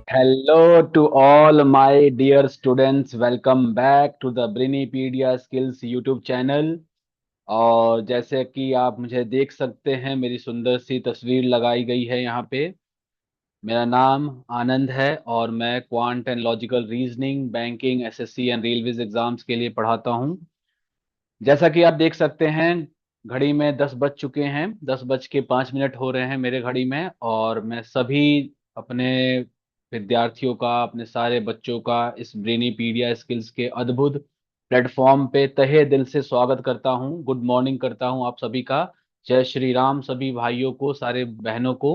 Hello to all my dear students. Welcome back to the Brinipedia Skills YouTube channel. और जैसे कि आप मुझे देख सकते हैं, मेरी सुंदर सी तस्वीर लगाई गई है यहाँ पे। मेरा नाम आनंद है और मैं quant and logical reasoning, banking, SSC and railways exams के लिए पढ़ाता हूँ। जैसा कि आप देख सकते हैं, घड़ी में 10 बज चुके हैं। 10:05 हो रहे हैं मेरे घड़ी में, और मैं सभी अपने विद्यार्थियों का, अपने सारे बच्चों का इस ब्रेनीपीडिया स्किल्स के अद्भुत प्लेटफॉर्म पे तहे दिल से स्वागत करता हूं। गुड मॉर्निंग करता हूं आप सभी का। जय श्री राम सभी भाइयों को, सारे बहनों को।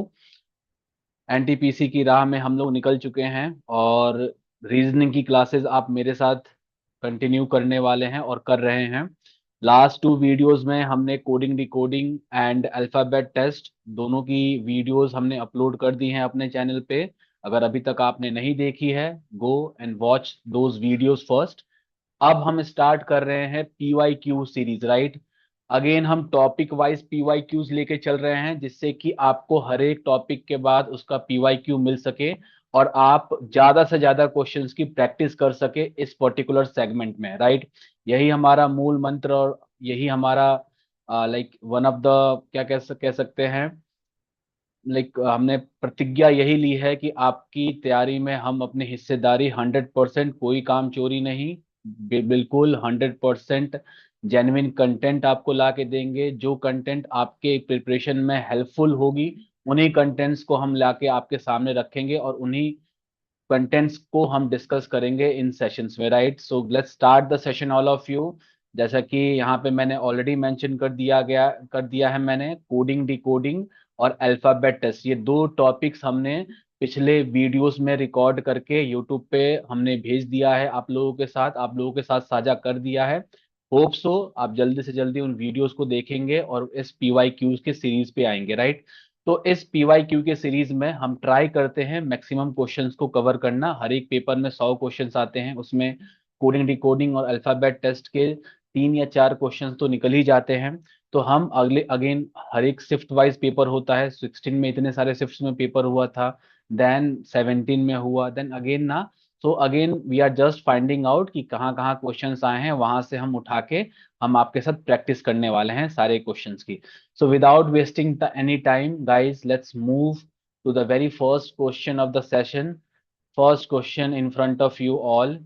एनटीपीसी की राह में हम लोग निकल चुके हैं, और रीजनिंग की क्लासेस आप मेरे साथ कंटिन्यू करने वाले हैं और कर रहे हैं। लास्ट 2 वीडियोस में हमने coding, decoding and alphabet test दोनों की वीडियोस हमने अपलोड कर दी हैं अपने चैनल पे। अगर अभी तक आपने नहीं देखी है, go and watch those videos first. अब हम स्टार्ट कर रहे हैं PY Q series, right. Again हम टॉपिक वाइज पीवाई क्यूज लेके चल रहे हैं, जिससे कि आपको हर एक टॉपिक के बाद उसका पीवाई क्यू मिल सके और आप ज्यादा से ज्यादा क्वेश्चंस की प्रैक्टिस कर सके इस पर्टिकुलर सेगमेंट में, राइट। यही हमारा मूल मंत्र, और यही हमारा लाइक वन ऑफ द, क्या कह सकते हैं, लाइक हमने प्रतिज्ञा यही ली है कि आपकी तैयारी में हम अपनी हिस्सेदारी 100%, कोई काम चोरी नहीं, बिल्कुल 100% जेन्युइन कंटेंट आपको ला के देंगे। जो कंटेंट आपके प्रिपरेशन में हेल्पफुल होगी, उन्हीं कंटेंट्स को हम ला के आपके सामने रखेंगे और उन्हीं कंटेंट्स को हम डिस्कस करेंगे इन सेशंस में, right. So let's start the session all of you. जैसा कि यहाँ पे मैंने ऑलरेडी मेंशन कर दिया है, मैंने कोडिंग, डिकोडिंग और अल्फाबेट टेस्ट, ये 2 टॉपिक्स हमने पिछले वीडियोस में रिकॉर्ड करके यूट्यूब पे हमने भेज दिया है आप लोगों के साथ साझा कर दिया है। होप सो आप जल्दी से जल्दी उन वीडियोस को देखेंगे और इस पीवाई क्यूज के सीरीज पे आएंगे, राइट। तो इस पीवाई क्यू के सीरीज में हम ट्राई करते हैं मैक्सिमम क्वेश्चंस को कवर करना। हर एक पेपर में 100 क्वेश्चंस आते हैं, उसमें कोडिंग, डिकोडिंग और अल्फाबेट टेस्ट के 3 या 4 क्वेश्चंस तो निकल ही जाते हैं। तो हम अगले अगेन, हर एक शिफ्ट वाइज पेपर होता है। 16 में इतने सारे शिफ्ट में पेपर हुआ था, देन 17 में हुआ, देन अगेन ना। So again we are just finding out कि कहाँ कहाँ क्वेश्चंस आए हैं, वहां से हम उठा के हम आपके साथ प्रैक्टिस करने वाले हैं सारे क्वेश्चंस की। So without wasting any time, guys, let's move to the very first question of the session. First question in front of you all.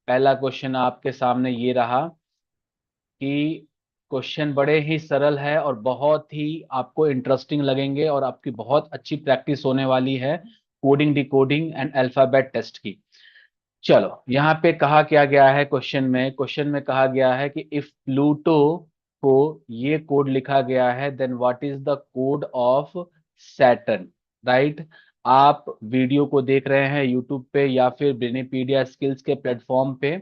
पहला क्वेश्चन आपके सामने ये रहा कि क्वेश्चन बड़े ही सरल है और बहुत ही आपको इंटरेस्टिंग लगेंगे, और आपकी बहुत अच्छी प्रैक्टिस होने वाली है coding, decoding and alphabet test की। चलो, यहाँ पे कहा क्या गया है क्वेश्चन में कहा गया है कि इफ प्लूटो को ये कोड लिखा गया है, then what is the code of Saturn, right. आप वीडियो को देख रहे हैं यूट्यूब पे या फिर ब्रेनीपीडिया स्किल्स के प्लेटफॉर्म पे।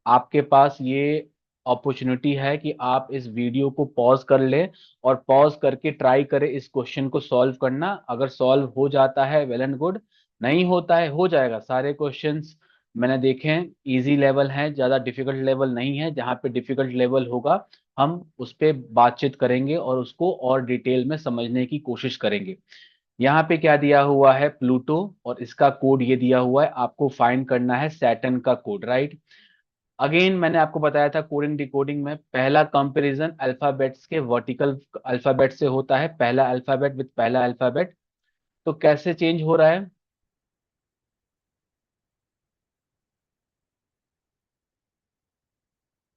आपके पास ये अपॉर्चुनिटी है कि आप इस वीडियो को पॉज कर ले और पॉज करके ट्राई करें इस क्वेश्चन को सॉल्व करना। अगर सॉल्व हो जाता है, वेल एंड गुड। नहीं होता है, हो जाएगा। सारे क्वेश्चंस मैंने देखे हैं, इजी लेवल है, ज्यादा डिफिकल्ट लेवल नहीं है। जहाँ पे डिफिकल्ट लेवल होगा, हम उस पे बातचीत करेंगे और उसको और डिटेल में समझने की कोशिश करेंगे। यहाँ पे क्या दिया हुआ है, प्लूटो, और इसका कोड ये दिया हुआ है। आपको फाइंड करना है सैटर्न का कोड, राइट। अगेन मैंने आपको बताया था कोडिंग, डिकोडिंग में पहला कंपैरिजन अल्फाबेट्स के वर्टिकल अल्फाबेट से होता है। पहला अल्फाबेट विद पहला अल्फाबेट। तो कैसे चेंज हो रहा है,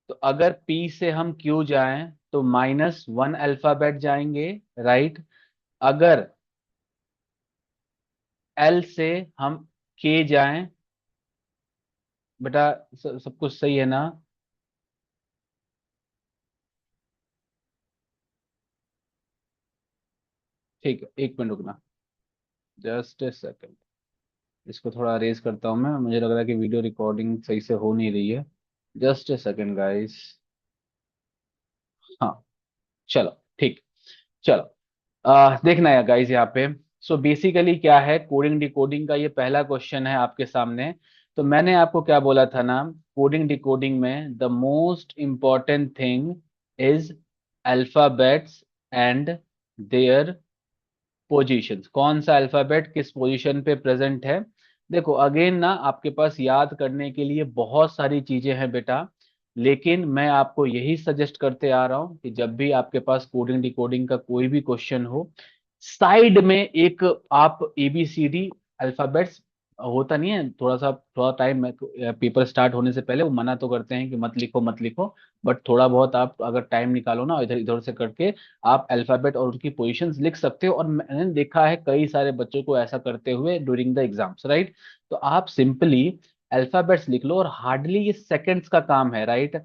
तो अगर P से हम Q जाएं तो -1 अल्फाबेट जाएंगे, राइट। अगर L से हम K जाएं, बेटा सब कुछ सही है ना? ठीक है, 1 मिनट रुकना, जस्ट ए सेकंड। इसको थोड़ा रेज करता हूँ मैं, मुझे लग रहा है कि वीडियो रिकॉर्डिंग सही से हो नहीं रही है। Just a second guys. हाँ, चलो, ठीक। चलो, देखना है गाइस यहाँ पे। सो बेसिकली क्या है, कोडिंग, डिकोडिंग का ये पहला क्वेश्चन है आपके सामने। तो मैंने आपको क्या बोला था ना, कोडिंग, डिकोडिंग में the most important thing is alphabets and their positions. कौन सा अल्फाबेट किस पोजीशन पे प्रेजेंट है, देखो अगेन ना, आपके पास याद करने के लिए बहुत सारी चीजें हैं बेटा, लेकिन मैं आपको यही सजेस्ट करते आ रहा हूं कि जब भी आपके पास कोडिंग डिकोडिंग का कोई भी क्वेश्चन हो, साइड में एक आप एबीसीडी अल्फाबेट्स, होता नहीं है थोड़ा टाइम में, पेपर स्टार्ट होने से पहले वो मना तो करते हैं कि मत लिखो मत लिखो, बट थोड़ा बहुत आप अगर टाइम निकालो ना, इधर इधर से करके आप अल्फाबेट और उनकी पोजीशंस लिख सकते हो। और मैंने देखा है कई सारे बच्चों को ऐसा करते हुए ड्यूरिंग द एग्जाम्स, राइट। तो आप सिंपली अल्फाबेट्स लिख लो, और हार्डली ये सेकंड्स का काम है, राइट।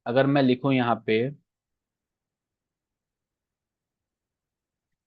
अगर मैं लिखूं यहाँ पे,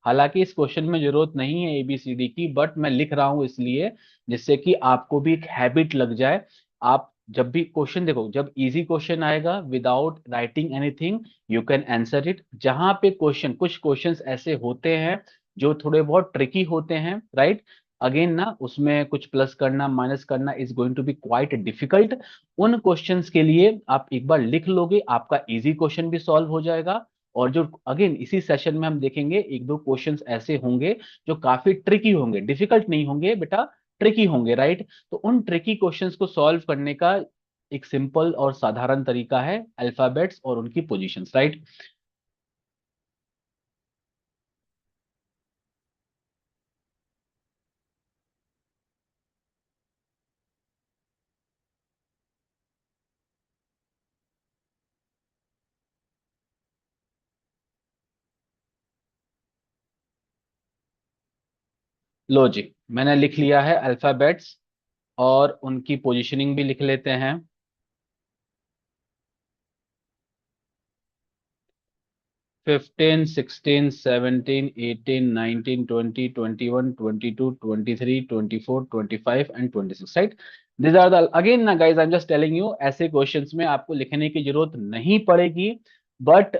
हालांकि इस क्वेश्चन में जरूरत नहीं है एबीसीडी की, बट मैं लिख रहा हूं इसलिए जिससे कि आपको भी एक हैबिट लग जाए। आप जब भी क्वेश्चन देखो, जब इजी क्वेश्चन आएगा without writing anything, you can answer it. जहां पे क्वेश्चन, कुछ क्वेश्चंस ऐसे होते हैं जो थोड़े बहुत ट्रिकी होते हैं, राइट, अगेन ना उसमें कुछ प्लस करना माइनस करना is going to be quite difficult. उन क्वेश्चंस के लिए आप एक बार लिख लोगे, आपका इजी क्वेश्चन भी सॉल्व हो जाएगा। और जो अगेन इसी सेशन में हम देखेंगे, एक दो क्वेश्चंस ऐसे होंगे जो काफी ट्रिकी होंगे, डिफिकल्ट नहीं होंगे बेटा, ट्रिकी होंगे, राइट। तो उन ट्रिकी क्वेश्चंस को सॉल्व करने का एक सिंपल और साधारण तरीका है अल्फाबेट्स और उनकी पोजीशंस, राइट। लो जी, मैंने लिख लिया है अल्फाबेट्स, और उनकी पोजीशनिंग भी लिख लेते हैं। 15, 16, 17, 18, 19, 20, 21, 22, 23, 24, 25 and 26, right. This are the, again ना guys, I am just telling you, ऐसे क्वेश्चंस में आपको लिखने की जरूरत नहीं पड़ेगी, but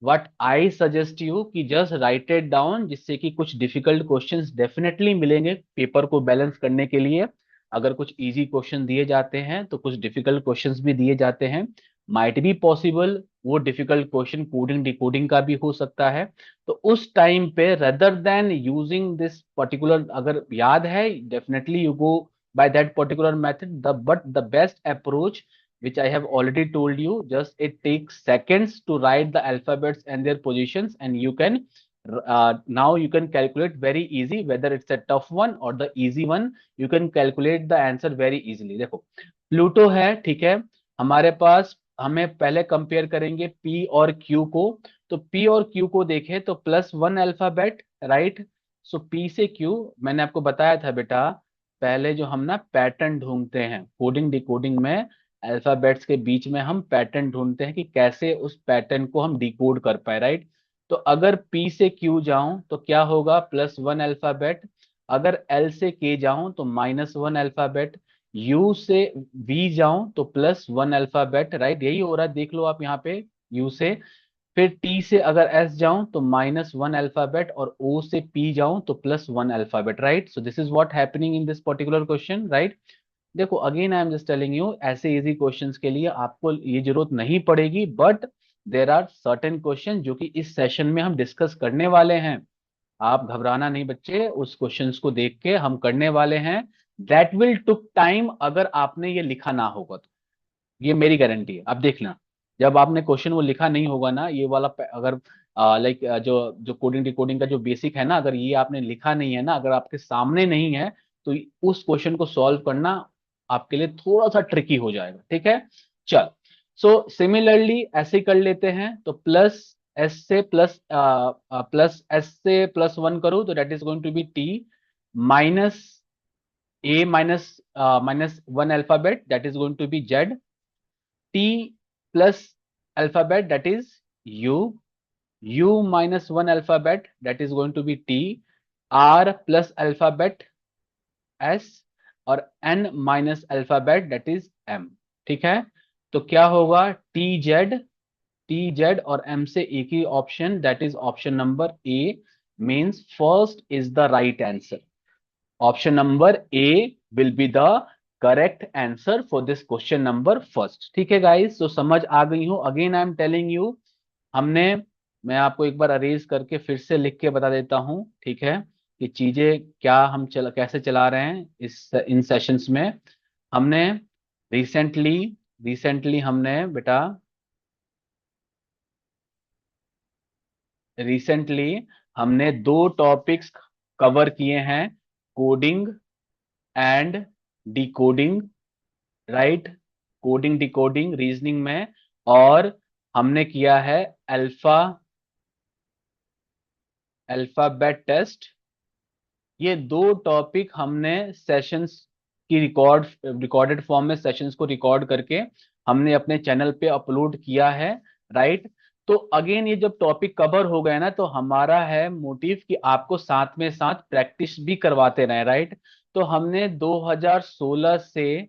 what I suggest you कि जस्ट राइट इट डाउन, जिससे कि कुछ डिफिकल्ट क्वेश्चंस डेफिनेटली मिलेंगे पेपर को बैलेंस करने के लिए। अगर कुछ इजी क्वेश्चन दिए जाते हैं तो कुछ डिफिकल्ट क्वेश्चंस भी दिए जाते हैं, माइट बी पॉसिबल वो डिफिकल्ट क्वेश्चन कोडिंग डिकोडिंग का भी हो सकता है। तो उस टाइम पे rather than using this particular, अगर याद है definitely you go by that particular method, but the best approach which I have already told you, just it takes seconds to write the alphabets and their positions, and you can now you can calculate very easy whether it's a tough one or the easy one, you can calculate the answer very easily। देखो Pluto है, ठीक है, हमारे पास, हमें पहले compare करेंगे P और Q को। तो पी और क्यू को देखें तो +1 अल्फाबेट, राइट। सो पी से क्यू, मैंने आपको बताया था बेटा, पहले जो हम ना पैटर्न ढूंढते हैं कोडिंग डिकोडिंग में, अल्फाबेट्स के बीच में हम पैटर्न ढूंढते हैं कि कैसे उस पैटर्न को हम डिकोड कर पाए, राइट। तो अगर पी से क्यू जाऊं तो क्या होगा, +1 अल्फाबेट। अगर एल से के जाऊं तो -1 अल्फाबेट। यू से वी जाऊं तो +1 अल्फाबेट, राइट, यही हो रहा है, देख लो आप यहाँ पे, यू से। फिर टी से अगर एस जाऊं तो -1 अल्फाबेट, और ओ से पी जाऊं तो +1 alphabet, right. So this is what happening in this particular question, right. देखो again I am just telling you, ऐसे इजी क्वेश्चंस के लिए आपको ये जरूरत नहीं पड़ेगी, but there are certain question जो कि इस सेशन में हम डिस्कस करने वाले हैं। आप घबराना नहीं बच्चे, उस क्वेश्चंस को देख के हम करने वाले हैं। दैट विल टुक टाइम, अगर आपने ये लिखा ना होगा तो, ये मेरी गारंटी है। अब देखना, जब आपने क्वेश्चन वो लिखा नहीं होगा ना, ये वाला अगर लाइक जो जो कोडिंग डिकोडिंग का जो बेसिक है ना, अगर ये आपने लिखा नहीं है ना, अगर आपके सामने नहीं है, तो उस क्वेश्चन को सॉल्व करना आपके लिए थोड़ा सा ट्रिकी हो जाएगा, ठीक है। चल, सो सिमिलरली ऐसे कर लेते हैं, तो प्लस एस से +1 करूं तो that is going to be T, minus A -1 alphabet that is going to be Z, T plus alphabet that is U, U -1 alphabet that is going to be T, R plus alphabet S, और N minus alphabet that is M, ठीक है। तो क्या होगा, T Z और M से एक ही option, that is option number A, means first is the right answer. Option number A will be the correct answer for this question number first, ठीक है गाइस। तो समझ आ गई हो, again I am telling you, हमने, मैं आपको एक बार अरेज करके फिर से लिख के बता देता हूं, ठीक है। कि चीजें क्या हम कैसे चला रहे हैं इस इन सेशंस में। हमने रिसेंटली रिसेंटली हमने बेटा रिसेंटली हमने दो टॉपिक्स कवर किए हैं, coding and decoding, right. Coding decoding reasoning में। और हमने किया है अल्फाबेट टेस्ट। ये दो टॉपिक हमने सेशंस की रिकॉर्डेड फॉर्म में सेशंस को रिकॉर्ड करके हमने अपने चैनल पे अपलोड किया है, राइट। तो अगेन ये जब टॉपिक कवर हो गए ना, तो हमारा है मोटिव कि आपको साथ में साथ प्रैक्टिस भी करवाते रहे, राइट। तो हमने 2016 से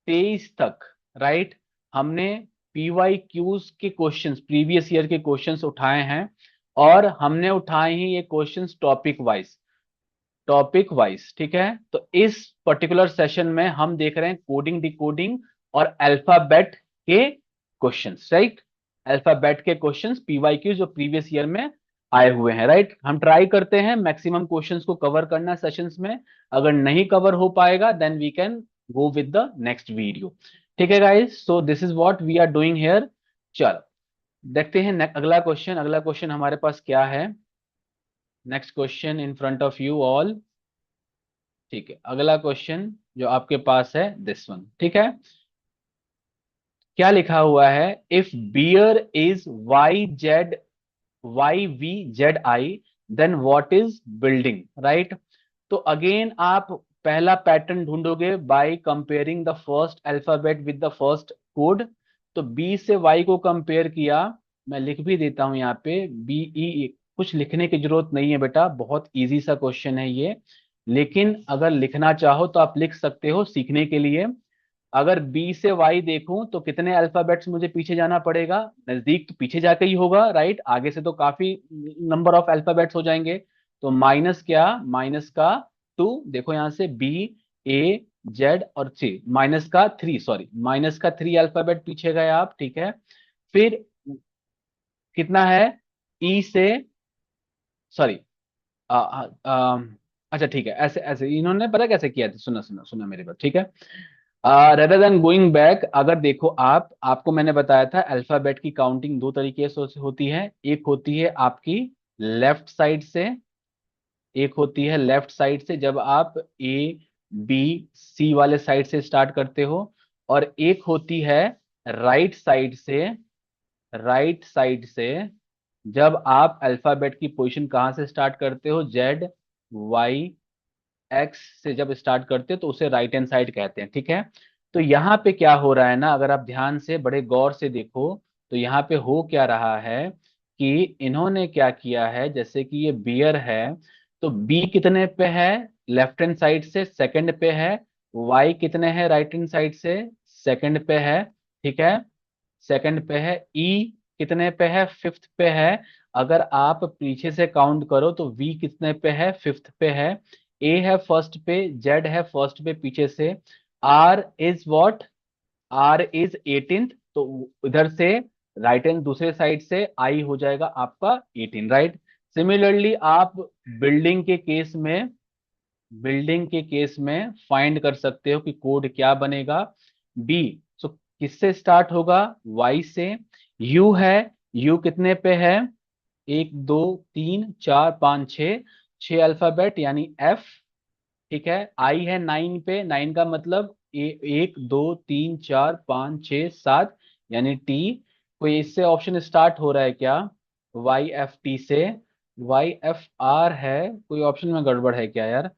23 तक, राइट, हमने पीवाई क्यूज के क्वेश्चंस, प्रीवियस ईयर के क्वेश्चंस उठाए हैं। और हमने उठाए हैं ये क्वेश्चंस टॉपिक वाइज, ठीक है। तो इस पर्टिकुलर सेशन में हम देख रहे हैं कोडिंग डिकोडिंग और अल्फाबेट के क्वेश्चंस, राइट। अल्फाबेट के क्वेश्चंस पीवाईक्यू जो प्रीवियस ईयर में आए हुए हैं, राइट। हम ट्राई करते हैं मैक्सिमम क्वेश्चंस को कवर करना सेशंस में। अगर नहीं कवर हो पाएगा then we can go with the next video, ठीक है guys. So this is what we are doing here. चलो देखते हैं अगला क्वेश्चन हमारे पास क्या है। Next question in front of you all, ठीक है। अगला क्वेश्चन जो आपके पास है दिस वन, ठीक है। क्या लिखा हुआ है, if bear is YV ZI then what is building, right. तो अगेन आप पहला पैटर्न ढूंढोगे by comparing the first alphabet with the first code. तो बी से वाई को कंपेयर किया। मैं लिख भी देता हूं यहाँ पे BE। कुछ लिखने की जरूरत नहीं है बेटा, बहुत इजी सा क्वेश्चन है ये। लेकिन अगर लिखना चाहो तो आप लिख सकते हो सीखने के लिए। अगर बी से वाई देखूं तो कितने अल्फाबेट्स मुझे पीछे जाना पड़ेगा, नजदीक तो पीछे जाके ही होगा, राइट। आगे से तो काफी नंबर ऑफ अल्फाबेट्स हो जाएंगे। तो माइनस क्या, माइनस का 2, देखो यहां से BA Z और C, माइनस का 3, सॉरी माइनस का 3 अल्फाबेट पीछे गए आप, ठीक है। फिर कितना है E से, सॉरी, अच्छा ठीक है, ऐसे ऐसे इन्होंने पता कैसे किया था, सुना सुना सुना मेरी बात, ठीक है। रेदर देन गोइंग बैक, अगर देखो आपको मैंने बताया था अल्फाबेट की काउंटिंग दो तरीके से होती है। एक होती है आपकी लेफ्ट साइड से, एक होती है लेफ्ट साइड से जब आप A B C वाले साइड से स्टार्ट करते हो। और एक होती है राइट साइड से, राइट साइड से जब आप अल्फाबेट की पोजीशन कहां से स्टार्ट करते हो, Z Y X से जब स्टार्ट करते हो तो उसे राइट हैंड साइड कहते हैं, ठीक है। तो यहाँ पे क्या हो रहा है ना, अगर आप ध्यान से बड़े गौर से देखो तो यहाँ पे हो क्या रहा है कि इन्होंने क्या किया है, जैसे कि ये बियर है तो बी कितने पे है, लेफ्ट हैंड साइड से सेकंड पे है। वाई कितने हैं राइट हैंड साइड से, सेकंड पे है, ठीक है, सेकंड पे है। ई कितने पे है, फिफ्थ पे है। अगर आप पीछे से काउंट करो तो वी कितने पे है, फिफ्थ पे है। ए है फर्स्ट पे, जेड है फर्स्ट पे पीछे से। R is what, R is 18th। तो इधर से राइट हैंड दूसरे साइड से आई हो जाएगा आपका 18, राइट। सिमिलरली आप बिल्डिंग के केस में बिल्डिंग के केस में फाइंड कर सकते हो कि कोड क्या बनेगा। बी, सो किससे स्टार्ट होगा, वाई से। यू है, यू कितने पे है, 1 2 3 4 5 6, 6 अल्फाबेट यानी एफ, ठीक है। आई है 9 पे, 9 का मतलब 1 2 3 4 5 6 7 यानी टी। कोई इससे ऑप्शन स्टार्ट हो रहा है क्या, YFT से। YFR है, कोई ऑप्शन में गड़बड़ है क्या यार।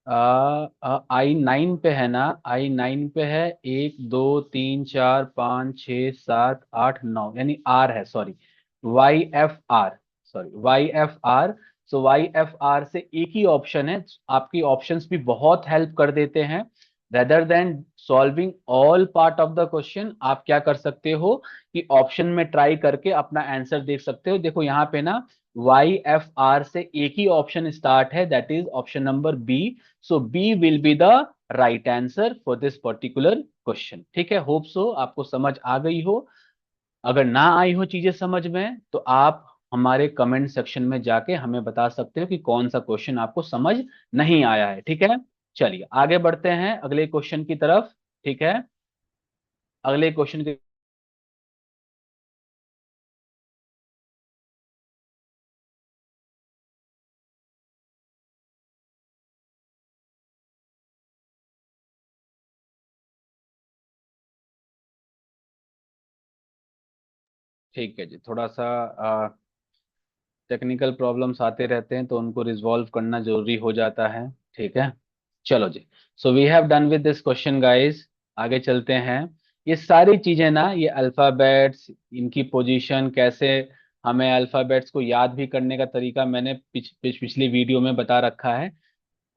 I9 पे है ना, I9 पे है 1 2 3 4 5 6 7 8 9 यानी आर है, सॉरी YFR, सॉरी YFR। सो YFR से एक ही ऑप्शन है। आपकी ऑप्शंस भी बहुत हेल्प कर देते हैं। Rather than solving all part of the question, आप क्या कर सकते हो कि ऑप्शन में ट्राई करके अपना आंसर देख सकते हो। देखो यहाँ पे ना YFR से एक ही ऑप्शन स्टार्ट है, that is option number B. So B will be the right answer for this particular question, ठीक है। होप सो आपको समझ आ गई हो। अगर ना आई हो चीजें समझ में तो आप हमारे कमेंट सेक्शन में जाके हमें बता सकते हो कि कौन सा क्वेश्चन आपको समझ नहीं आया है। ठीक है, चलिए आगे बढ़ते हैं अगले क्वेश्चन की तरफ। ठीक है, अगले क्वेश्चन की। ठीक है जी, थोड़ा सा टेक्निकल प्रॉब्लम्स आते रहते हैं तो उनको रिजॉल्व करना जरूरी हो जाता है। ठीक है, चलो जी। So we have done with this question guys. आगे चलते हैं। ये सारी चीजें ना, ये अल्फाबेट्स, इनकी पोजीशन कैसे, हमें अल्फाबेट्स को याद भी करने का तरीका मैंने पिछली वीडियो में बता रखा है।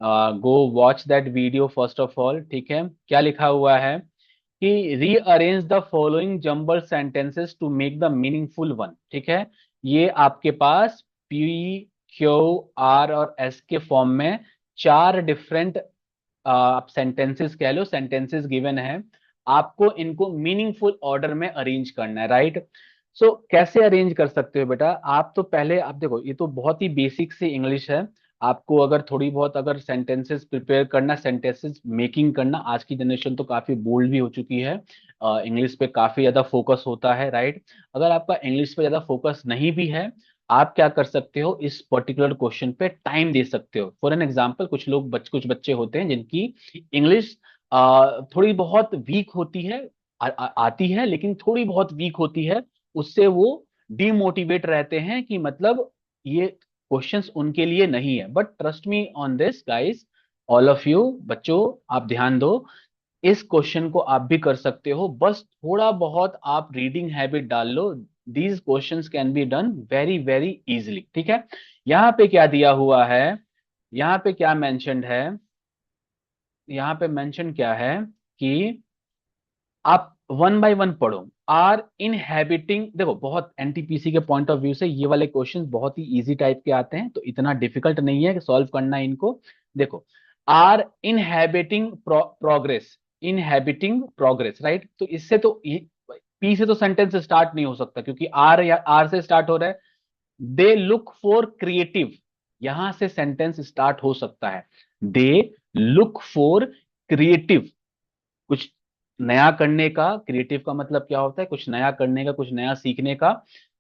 Go watch that video first of all. ठीक है, क्या लिखा हुआ है कि rearrange the following jumble sentences to make the meaningful one. ठीक है, ये आपके पास पी, क्यू, आर और एस के फॉर्म में चार डिफरेंट आप सेंटेंसेस कह लो, सेंटेंसेस गिवन है। आपको इनको मीनिंगफुल ऑर्डर में अरेंज करना है, राइट। सो कैसे अरेंज कर सकते हो बेटा, आप तो पहले आप देखो, ये तो बहुत ही बेसिक सी इंग्लिश है। आपको अगर थोड़ी बहुत अगर सेंटेंसेस प्रिपेयर करना, सेंटेंसेस मेकिंग करना, आज की जनरेशन तो काफी बोल्ड भी हो चुकी है, इंग्लिश पे काफी ज्यादा फोकस होता है, राइट। अगर आपका इंग्लिश पे ज्यादा फोकस नहीं भी है, आप क्या कर सकते हो, इस पर्टिकुलर क्वेश्चन पे टाइम दे सकते हो। फॉर एन एग्जाम्पल, कुछ बच्चे होते हैं जिनकी इंग्लिश थोड़ी बहुत वीक होती है, आती है लेकिन थोड़ी बहुत वीक होती है। उससे वो डिमोटिवेट रहते हैं कि मतलब ये क्वेश्चंस उनके लिए नहीं है। But trust me on this guys, all of you बच्चों, आप ध्यान दो, इस क्वेश्चन को आप भी कर सकते हो। बस थोड़ा बहुत आप रीडिंग हैबिट डाल लो, these questions can be done very very easily. ठीक है, यहाँ पे क्या दिया हुआ है, यहाँ पे क्या मेंशन्ड है, यहाँ पे मेंशन क्या है कि आप वन बाय वन पढ़ो। आर इनहेबिटिंग, देखो बहुत एनटीपीसी के पॉइंट ऑफ व्यू से ये वाले क्वेश्चंस बहुत ही इजी टाइप के आते हैं, तो इतना डिफिकल्ट नहीं है कि सॉल्व करना इनको। देखो, are inhibiting progress, inhibiting progress, right. तो इससे तो पी से तो सेंटेंस स्टार्ट नहीं हो सकता, क्योंकि आर या आर से स्टार्ट हो रहा है। दे लुक फॉर क्रिएटिव, यहां से सेंटेंस स्टार्ट हो सकता है। दे लुक फॉर क्रिएटिव, कुछ नया करने का, क्रिएटिव का मतलब क्या होता है, कुछ नया करने का, कुछ नया सीखने का।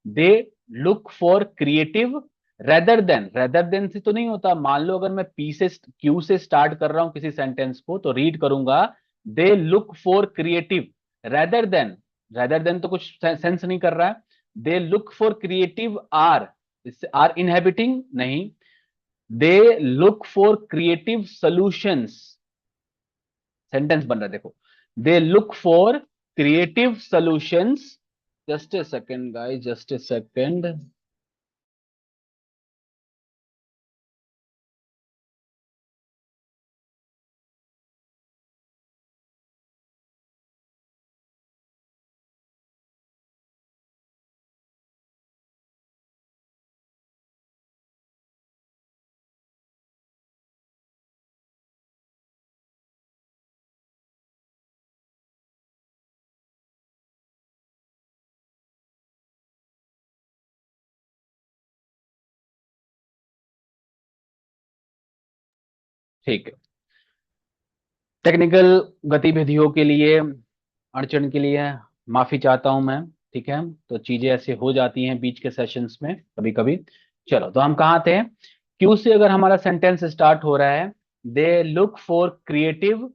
दे look for creative rather then से तो नहीं होता। मान लो अगर मैं पी से क्यू से स्टार्ट कर रहा हूं किसी सेंटेंस को, तो रीड करूंगा they look for creative rather than, rather than तो कुछ सेंस नहीं कर रहा है। They look for creative R, इससे आर इनहेबिटिंग नहीं। They look for creative solutions, sentence बन रहा है देखो। They look for creative solutions. Just a second guys, just a second. ठीक है, टेक्निकल गतिविधियों के लिए, अड़चन के लिए माफी चाहता हूं मैं। ठीक है, तो चीजें ऐसे हो जाती हैं बीच के सेशंस में कभी कभी। चलो, तो हम कहाँ थे, क्यू से अगर हमारा सेंटेंस स्टार्ट हो रहा है, दे लुक फॉर क्रिएटिव,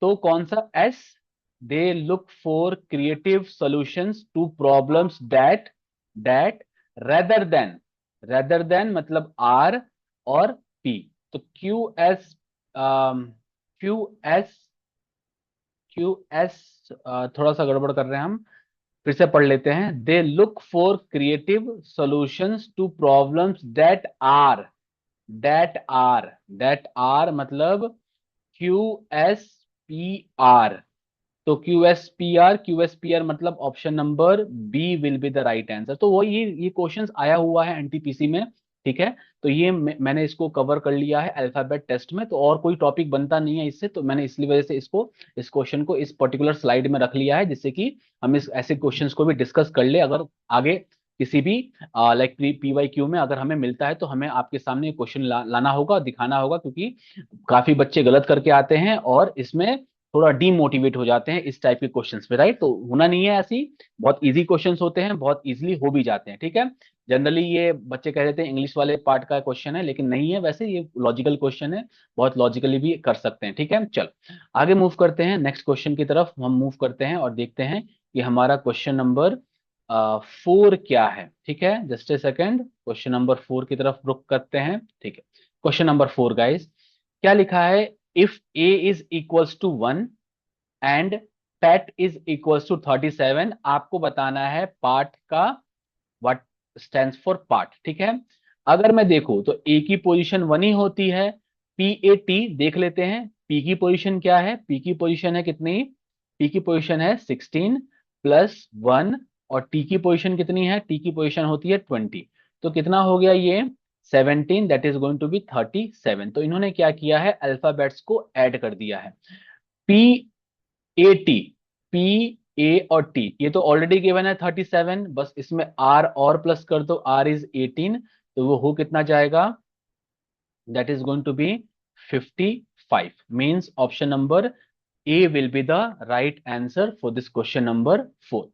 तो कौन सा S, they look for creative solutions to problems that rather than मतलब आर और पी। तो Q S, Q S, Q S, थोड़ा सा गड़बड़ कर रहे हैं हम, फिर से पढ़ लेते हैं। They look for creative solutions to problems that are मतलब क्यू एस पी आर। तो क्यू एस पी आर मतलब option number B will be the right answer. तो वो ये क्वेश्चंस आया हुआ है एनटीपीसी में। ठीक है, तो ये मैंने इसको कवर कर लिया है अल्फाबेट टेस्ट में, तो और कोई टॉपिक बनता नहीं है इससे, तो मैंने इसलिए वजह से इसको, इस क्वेश्चन को इस पर्टिकुलर स्लाइड में रख लिया है, जिससे कि हम इस ऐसे क्वेश्चंस को भी डिस्कस कर ले अगर आगे किसी भी लाइक PYQ में अगर हमें मिलता है तो हमें आपके सामने क्वेश्चन लाना होगा और दिखाना होगा, क्योंकि काफी बच्चे गलत करके आते हैं और इसमें थोड़ा डीमोटिवेट हो जाते हैं इस टाइप के क्वेश्चंस पे, राइट। तो होना नहीं है ऐसी, बहुत इजी क्वेश्चंस होते हैं, बहुत इजीली हो भी जाते हैं, ठीक है। जनरली ये बच्चे कह देते हैं इंग्लिश वाले पार्ट का क्वेश्चन है, लेकिन नहीं है, वैसे ये लॉजिकल क्वेश्चन है, बहुत लॉजिकली भी कर सकते हैं, ठीक है। चल आगे मूव करते हैं, नेक्स्ट क्वेश्चन की तरफ हम मूव करते हैं और देखते हैं कि हमारा क्वेश्चन नंबर 4 क्या है, ठीक है। Just a second, question number 4 की तरफ रुक करते हैं, ठीक है। क्वेश्चन नंबर 4 गाइस, क्या लिखा है? If A is equals to 1 and pat is equals to 37, आपको बताना है पार्ट का, व्हाट स्टैंड्स फॉर पार्ट, ठीक है। अगर मैं देखूं तो ए की पोजीशन 1 ही होती है, PAT देख लेते हैं। पी की पोजीशन क्या है? पी की पोजीशन है कितनी? पी की पोजीशन है 16 प्लस 1, और टी की पोजीशन कितनी है? टी की पोजीशन होती है 20। तो कितना हो गया ये? 17, that is going to be 37। तो इन्होंने क्या किया है? अल्फाबेट्स को ऐड कर दिया है। PAT, P, A और T ये तो ऑलरेडी गिवन है 37, बस इसमें R और प्लस कर दो, R इज 18, तो वो हो कितना जाएगा? That is going to be 55। Means option number A will be the right answer for this question number 4.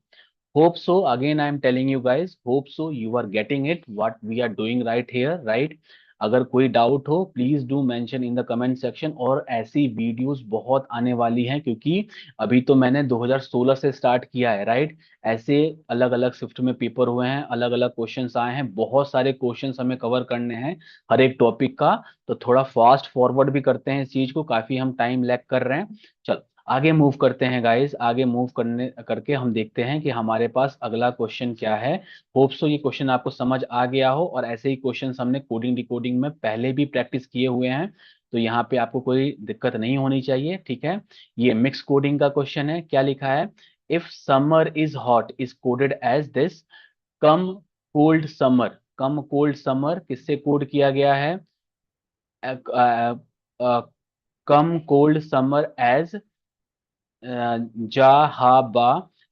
Hope so. Again, I am telling you guys, hope so you are getting it what we are doing right here, right? अगर कोई doubt हो please do mention in the comment section, और ऐसी videos बहुत आने वाली हैं, क्योंकि अभी तो मैंने 2016 से स्टार्ट किया है, राइट। ऐसे अलग अलग शिफ्ट में पेपर हुए हैं, अलग अलग क्वेश्चंस आए हैं, बहुत सारे क्वेश्चंस हमें कवर करने हैं हर एक टॉपिक का। तो थोड़ा फास्ट फॉरवर्ड भी करते हैं इस चीज को, काफी हम टाइम लैग कर रहे हैं। चल आगे मूव करते हैं गाइस, आगे मूव करने करके हम देखते हैं कि हमारे पास अगला क्वेश्चन क्या है। होप सो ये क्वेश्चन आपको समझ आ गया हो, और ऐसे ही क्वेश्चन हमने कोडिंग डिकोडिंग में पहले भी प्रैक्टिस किए हुए हैं, तो यहाँ पे आपको कोई दिक्कत नहीं होनी चाहिए, ठीक है। ये मिक्स कोडिंग का क्वेश्चन है। क्या लिखा है? If summer is hot is coded as this, come cold summer, come cold summer किससे कोड किया गया है? Come cold summer as ja ha ba,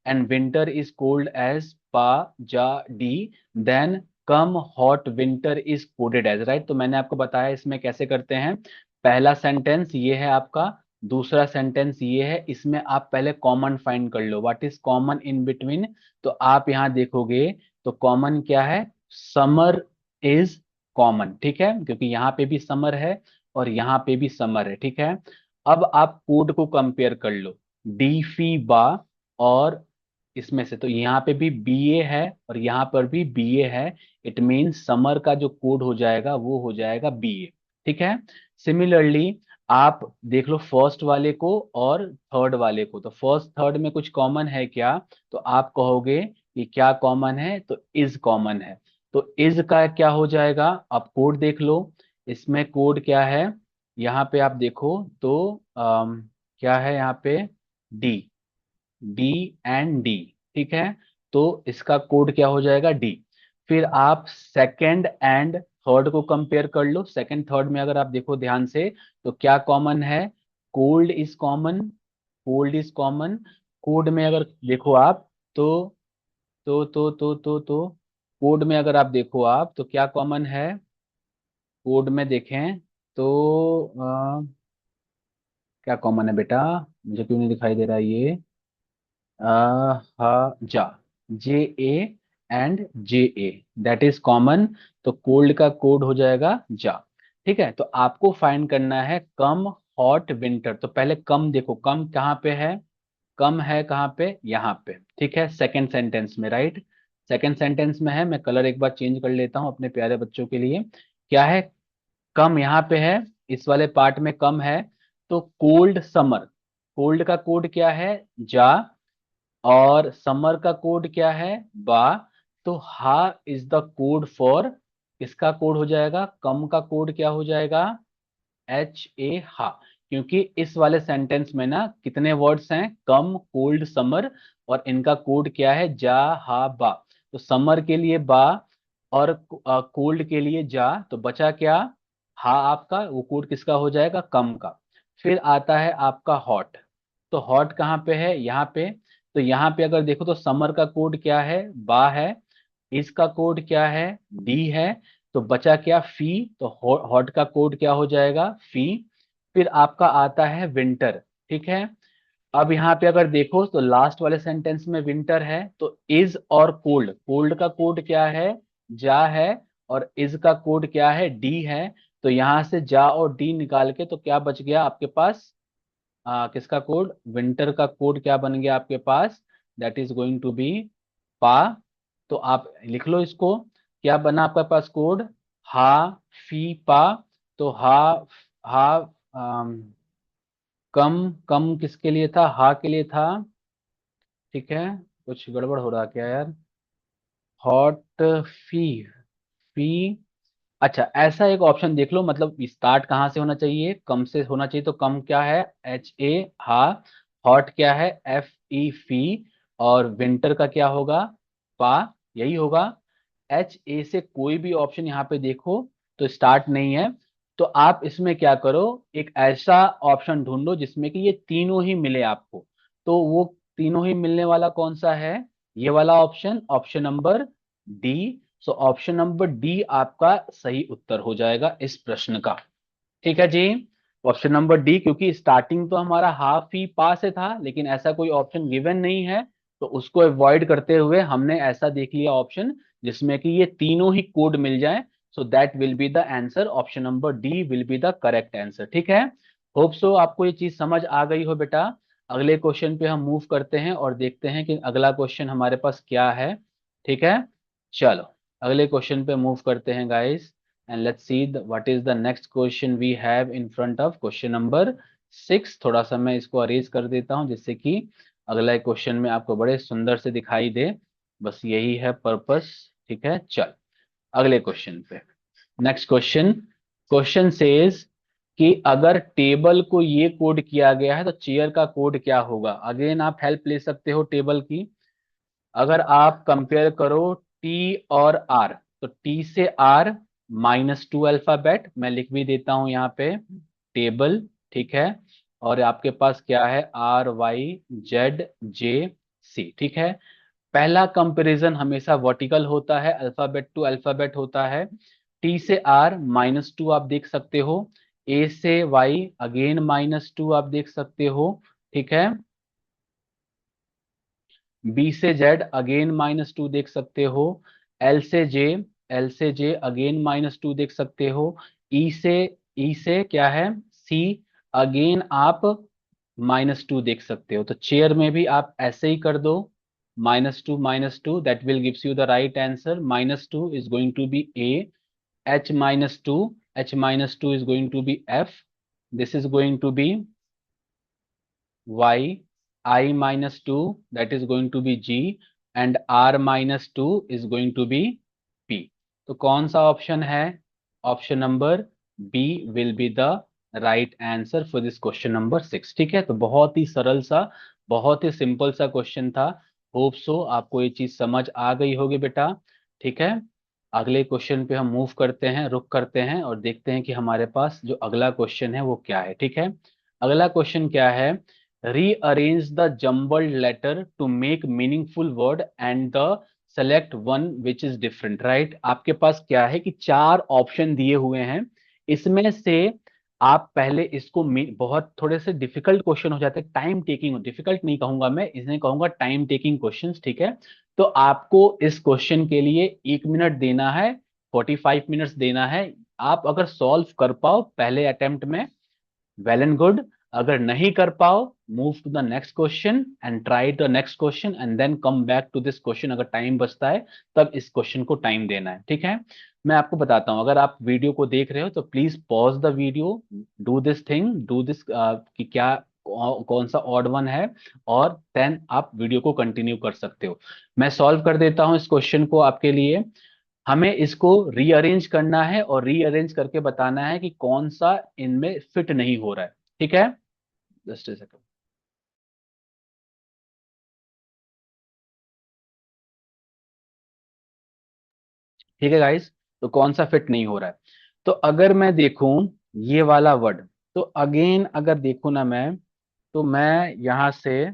and winter is cold as pa ja di, then come hot winter is coded as, right। तो मैंने आपको बताया इसमें कैसे करते हैं। पहला सेंटेंस ये है आपका, दूसरा सेंटेंस ये है, इसमें आप पहले कॉमन फाइंड कर लो, what is common in between. तो आप यहां देखोगे तो कॉमन क्या है? समर इज कॉमन, ठीक है, क्योंकि यहाँ पे भी समर है और यहाँ पे भी समर है, ठीक है। अब आप कोड को कंपेयर कर लो, डी फी बा, और इसमें से तो यहाँ पे भी BA है और यहाँ पर भी BA है। इट मीन समर का जो कोड हो जाएगा वो हो जाएगा BA, ठीक है। सिमिलरली आप देख लो फर्स्ट वाले को और थर्ड वाले को, तो फर्स्ट थर्ड में कुछ कॉमन है क्या? तो आप कहोगे कि क्या कॉमन है? तो इज कॉमन है। तो इज का क्या हो जाएगा? आप कोड देख लो, इसमें कोड क्या है? यहाँ पे आप देखो तो क्या है यहाँ पे? डी, डी एंड डी, ठीक है। तो इसका कोड क्या हो जाएगा? डी। फिर आप सेकंड एंड थर्ड को कंपेयर कर लो, सेकंड थर्ड में अगर आप देखो ध्यान से तो क्या कॉमन है? Cold is common, cold is common. Code में अगर देखो आप तो कोड में अगर आप देखो आप तो क्या कॉमन है? कोड में देखें तो क्या कॉमन है बेटा? मुझे क्यों नहीं दिखाई दे रहा है ये? हा जा, JA and JA, that is common. तो कोल्ड का कोड हो जाएगा जा, ठीक है। तो आपको फाइंड करना है कम हॉट विंटर। तो पहले कम देखो, कम कहाँ पे है? कम है कहाँ पे? यहाँ पे, ठीक है, सेकंड सेंटेंस में, राइट। सेकंड सेंटेंस में है। मैं कलर एक बार चेंज कर लेता हूँ अपने प्यारे बच्चों के लिए। क्या है? कम यहाँ पे है, इस वाले पार्ट में कम है। तो कोल्ड समर, कोल्ड का कोड क्या है? जा, और समर का कोड क्या है? बा। तो हा इज द कोड फॉर, इसका कोड हो जाएगा, कम का कोड क्या हो जाएगा? HA, हा। क्योंकि इस वाले सेंटेंस में ना कितने वर्ड्स हैं? कम कोल्ड समर, और इनका कोड क्या है? जा हा बा। तो समर के लिए बा और कोल्ड के लिए जा, तो बचा क्या? हा आपका, वो कोड किसका हो जाएगा? कम का। फिर आता है आपका हॉट। तो हॉट कहाँ पे है? यहाँ पे। तो यहाँ पे अगर देखो तो समर का कोड क्या है? बा है, इज का कोड क्या है, डी है। तो बचा क्या, फी। तो हॉट का कोड क्या हो जाएगा, फी। फिर आपका आता है विंटर। ठीक है। अब यहाँ पे अगर देखो तो लास्ट वाले सेंटेंस में विंटर है, तो इज और कोल्ड, कोल्ड का कोड क्या है, जा है। और इज का कोड क्या है, डी है। तो यहां से जा और डी निकाल के तो क्या बच गया आपके पास, किसका कोड, विंटर का कोड क्या बन गया आपके पास, that is going to be पा। तो आप लिख लो इसको, क्या बना आपके पास कोड, हा फी पा। तो हा कम, कम किसके लिए था, हा के लिए था। ठीक है। कुछ गड़बड़ हो रहा क्या यार, हॉट फी, फी। अच्छा, ऐसा एक ऑप्शन देख लो, मतलब स्टार्ट कहाँ से होना चाहिए, कम से होना चाहिए। तो कम क्या है, एच ए, हा। हॉट क्या है, एफ ई फी। और विंटर का क्या होगा, पा। यही होगा। एच ए से कोई भी ऑप्शन यहाँ पे देखो तो स्टार्ट नहीं है। तो आप इसमें क्या करो, एक ऐसा ऑप्शन ढूंढो जिसमें कि ये तीनों ही मिले आपको। तो वो तीनों ही मिलने वाला कौन सा है, ये वाला ऑप्शन, ऑप्शन नंबर डी। सो ऑप्शन नंबर डी आपका सही उत्तर हो जाएगा इस प्रश्न का। ठीक है जी। ऑप्शन नंबर डी, क्योंकि स्टार्टिंग तो हमारा हाफ ही पास से था, लेकिन ऐसा कोई ऑप्शन गिवन नहीं है। तो उसको अवॉइड करते हुए हमने ऐसा देख लिया ऑप्शन जिसमें कि ये तीनों ही कोड मिल जाए। So that will be the answer, option number D will be the correct answer. ठीक है। होप सो आपको ये चीज समझ आ गई हो बेटा। अगले क्वेश्चन पे हम मूव करते हैं और देखते हैं कि अगला क्वेश्चन हमारे पास क्या है। ठीक है। चलो, अगले क्वेश्चन पे मूव करते हैं guys. and let's see what is the next question we have in front of question number 6। थोड़ा सा मैं इसको अरेंज कर देता हूं जिससे कि अगला क्वेश्चन में आपको बड़े सुंदर से दिखाई दे। बस यही है पर्पस। ठीक है। चल, अगले क्वेश्चन पे। नेक्स्ट क्वेश्चन, क्वेश्चन सेज कि अगर टेबल को ये कोड किया गया है तो चेयर का कोड क्या होगा। अगेन आप हेल्प ले सकते हो टेबल की। अगर आप कंपेयर करो टी और आर, तो टी से आर -2 अल्फाबेट, मैं लिख भी देता हूं यहाँ पे, टेबल। ठीक है। और आपके पास क्या है, आर वाई जेड जे सी। ठीक है। पहला कंपैरिजन हमेशा वर्टिकल होता है, अल्फाबेट टू अल्फाबेट होता है। टी से आर -2 आप देख सकते हो। ए से वाई अगेन -2 आप देख सकते हो। ठीक है। बी से जेड अगेन -2 देख सकते हो। एल से जे, एल से जे अगेन -2 देख सकते हो। ई से, ई से क्या है, सी, अगेन आप -2 देख सकते हो। तो चेयर में भी आप ऐसे ही कर दो, -2 that will gives you the right answer. -2 is going to be A. H -2, H-2 is going to be F. This is going to be Y. I-2, that is going to be G. And R-2 is going to be P. तो कौन सा option है, option number B will be the right answer for this question number 6। ठीक है। तो बहुत ही सरल सा, बहुत ही सिंपल सा क्वेश्चन था। होप सो आपको ये चीज समझ आ गई होगी बेटा। ठीक है। अगले क्वेश्चन पे हम मूव करते हैं, रुक करते हैं और देखते हैं कि हमारे पास जो अगला क्वेश्चन है वो क्या है। ठीक है। अगला क्वेश्चन क्या है, rearrange the jumbled letter to make meaningful word and the select one which is different, right। आपके पास क्या है कि चार ऑप्शन दिए हुए हैं, इसमें से आप पहले इसको बहुत थोड़े से डिफिकल्ट क्वेश्चन हो जाते हैं, टाइम टेकिंग, डिफिकल्ट नहीं कहूंगा मैं, इसने कहूंगा टाइम टेकिंग क्वेश्चंस। ठीक है। तो आपको इस क्वेश्चन के लिए 1 मिनट देना है, 45 मिनट्स देना है। आप अगर सॉल्व कर पाओ पहले अटेम्प्ट में, वेल एंड गुड। अगर नहीं कर पाओ, move to the next question and try the next question and then come back to this question. अगर टाइम बचता है तब इस क्वेश्चन को टाइम देना है। ठीक है। मैं आपको बताता हूं, अगर आप वीडियो को देख रहे हो तो please pause the video, do this thing, do this कि क्या कौन सा ऑड वन है, और देन आप वीडियो को कंटिन्यू कर सकते हो। मैं सॉल्व कर देता हूं इस क्वेश्चन को आपके लिए। हमें इसको रीअरेंज करना है और रीअरेंज करके बताना है कि कौन सा इनमें फिट नहीं हो रहा है। ठीक है। Just second. ठीक है गाइस। तो कौन सा फिट नहीं हो रहा है, तो अगर मैं देखूं ये वाला वर्ड, तो अगेन अगर देखूं ना मैं, तो मैं यहां से,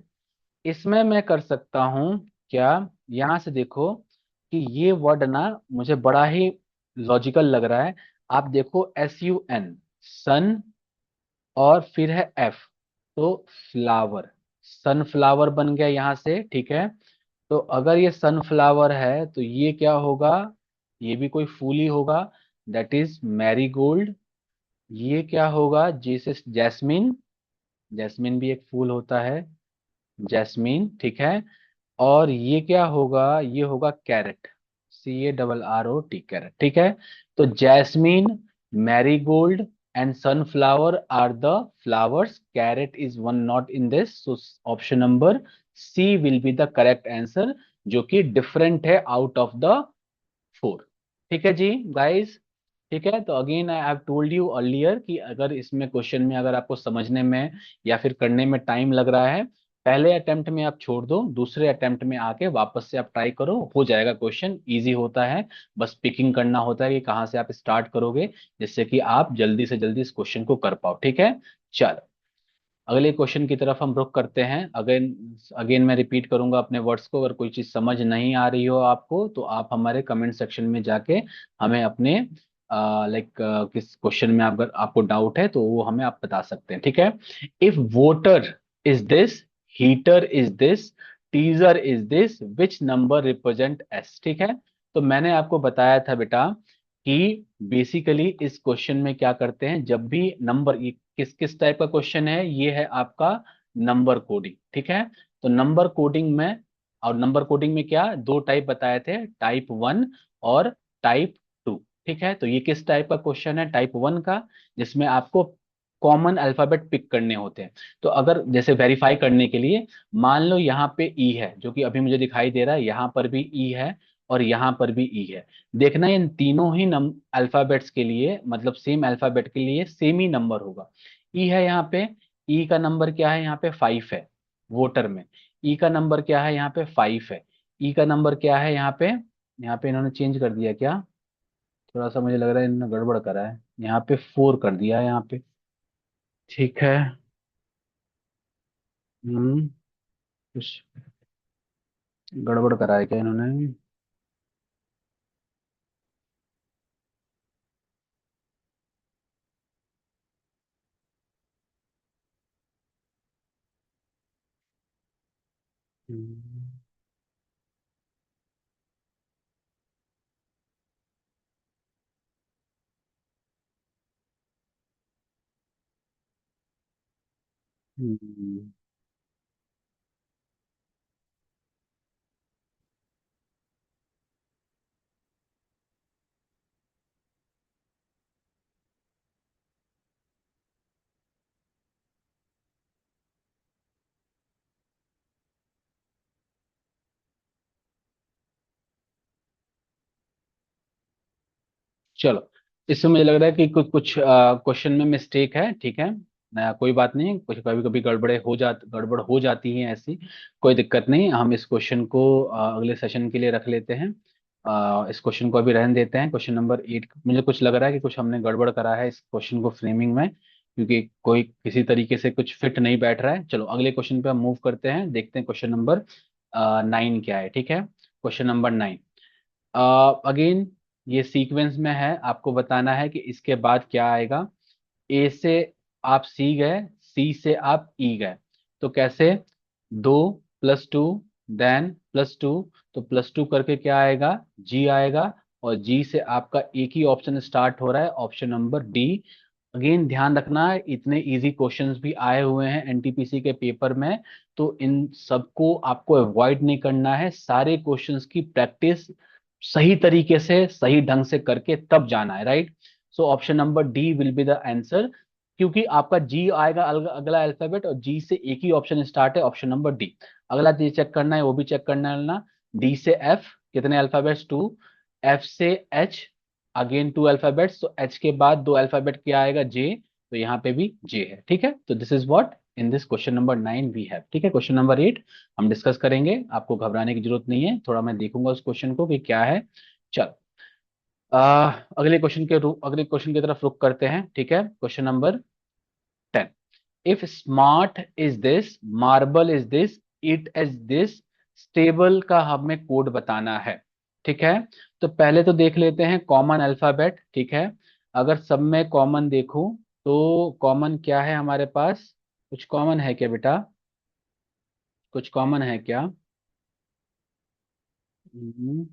इसमें मैं कर सकता हूं क्या, यहां से देखो, कि ये वर्ड ना मुझे बड़ा ही लॉजिकल लग रहा है। आप देखो, SUN, सन, और फिर है F, तो फ्लावर, सनफ्लावर बन गया यहाँ से, ठीक है। तो अगर ये सनफ्लावर है तो ये क्या होगा, ये भी कोई फूल ही होगा, दैट इज मैरीगोल्ड। ये क्या होगा, जैसे जैस्मिन, जैस्मिन भी एक फूल होता है, जैस्मिन, ठीक है। और ये क्या होगा, ये होगा कैरेट, CARROT, कैरेट, ठीक है। तो jasmine, marigold and sunflower are the flowers, carrot is one not in this, so option number C will be the correct answer, जो कि डिफरेंट है आउट ऑफ द 4। ठीक है जी गाइस। ठीक है, तो again I have told you earlier कि अगर इसमें क्वेश्चन में अगर आपको समझने में या फिर करने में टाइम लग रहा है, पहले अटेम्प्ट में आप छोड़ दो, दूसरे अटेम्प्ट में आके वापस से आप ट्राई करो, हो जाएगा। क्वेश्चन इजी होता है, बस पिकिंग करना होता है कि कहाँ से आप स्टार्ट करोगे, जिससे कि आप जल्दी से जल्दी इस क्वेश्चन को कर पाओ। ठीक है, चलो अगले क्वेश्चन की तरफ हम रुख करते हैं। अगेन अगेन मैं रिपीट करूंगा अपने वर्ड्स को, अगर कोई चीज समझ नहीं आ रही हो आपको तो आप हमारे कमेंट सेक्शन में जाके हमें अपने लाइक किस क्वेश्चन में अगर आपको डाउट है तो वो हमें आप बता सकते हैं। ठीक है, if voter is this, heater is this, teaser is this, which number represent S. ठीक है, तो मैंने आपको बताया था बेटा कि बेसिकली इस क्वेश्चन में क्या करते हैं, जब भी नंबर, ये किस किस टाइप का क्वेश्चन है, ये है आपका नंबर कोडिंग। ठीक है, तो नंबर कोडिंग में, और नंबर कोडिंग में क्या दो टाइप बताए थे, टाइप 1 और टाइप 2। ठीक है, तो ये किस टाइप का क्वेश्चन है, टाइप 1 का, जिसमें आपको कॉमन अल्फाबेट पिक करने होते हैं। तो अगर जैसे वेरीफाई करने के लिए, मान लो यहाँ पे ई है, जो कि अभी मुझे दिखाई दे रहा है, यहाँ पर भी ई है और यहाँ पर भी ई है। देखना इन तीनों ही अल्फाबेट्स के लिए, मतलब सेम अल्फाबेट के लिए सेम ही नंबर होगा। ई है यहाँ पे, ई का नंबर क्या है यहाँ पे, 5 है वोटर में। ई का नंबर क्या है यहाँ पे, 5 है। ई का नंबर क्या है यहाँ पे, यहाँ पे इन्होंने चेंज कर दिया क्या, थोड़ा सा मुझे लग रहा है इन्होंने गड़बड़ करा है, यहाँ पे 4 कर दिया है यहाँ पे। ठीक है, कुछ गड़बड़ करा है क्या इन्होंने। हम्म, हम्म, चलो, इससे मुझे लग रहा है कि कुछ कुछ क्वेश्चन में मिस्टेक है। ठीक है, कोई बात नहीं, कुछ कभी कभी गड़बड़ हो जाती है ऐसी, कोई दिक्कत नहीं। हम इस क्वेश्चन को अगले सेशन के लिए रख लेते हैं। इस क्वेश्चन को अभी रहने देते हैं। क्वेश्चन नंबर 8, मुझे कुछ लग रहा है कि कुछ हमने गड़बड़ करा है इस क्वेश्चन को फ्रेमिंग में, क्योंकि कोई किसी तरीके से कुछ फिट नहीं बैठ रहा है। चलो अगले क्वेश्चन पे हम मूव करते हैं, देखते हैं क्वेश्चन नंबर 9 क्या है। ठीक है, क्वेश्चन नंबर 9, अगेन ये सीक्वेंस में है, आपको बताना है कि इसके बाद क्या आएगा। ए से आप सी गए, सी से आप ई गए, तो कैसे, 2 + 2, देन +2, तो +2 करके क्या आएगा, जी आएगा। और जी से आपका एक ही ऑप्शन स्टार्ट हो रहा है, ऑप्शन नंबर डी। अगेन ध्यान रखना, इतने इजी क्वेश्चंस भी आए हुए हैं एनटीपीसी के पेपर में, तो इन सबको आपको अवॉइड नहीं करना है। सारे क्वेश्चंस की प्रैक्टिस सही तरीके से, सही ढंग से करके तब जाना है, right. So option number D will be the answer, क्योंकि आपका जी आएगा अगला अल्फाबेट, और जी से एक ही ऑप्शन स्टार्ट है, ऑप्शन नंबर डी। अगला जी चेक करना है, वो भी चेक करना है ना। डी से एफ, कितने अल्फाबेट्स, 2। एफ से एच, अगेन 2 अल्फाबेट्स, तो एच के बाद 2 अल्फाबेट क्या आएगा, जे, तो यहाँ पे भी जे है। ठीक है, तो this is what in this question number 9 we have. ठीक है, क्वेश्चन नंबर 8 हम डिस्कस करेंगे, आपको घबराने की जरूरत नहीं है, थोड़ा मैं देखूंगा उस क्वेश्चन को कि क्या है। चल, अगले क्वेश्चन की तरफ रुक करते हैं। ठीक है, question number 10, if smart is this, marble is this, it is this, stable का हमें कोड बताना है। ठीक है। तो पहले तो देख लेते हैं कॉमन अल्फाबेट, ठीक है। अगर सब में कॉमन देखूं तो कॉमन क्या है हमारे पास? कुछ कॉमन है क्या बेटा? कुछ कॉमन है क्या? हम्म,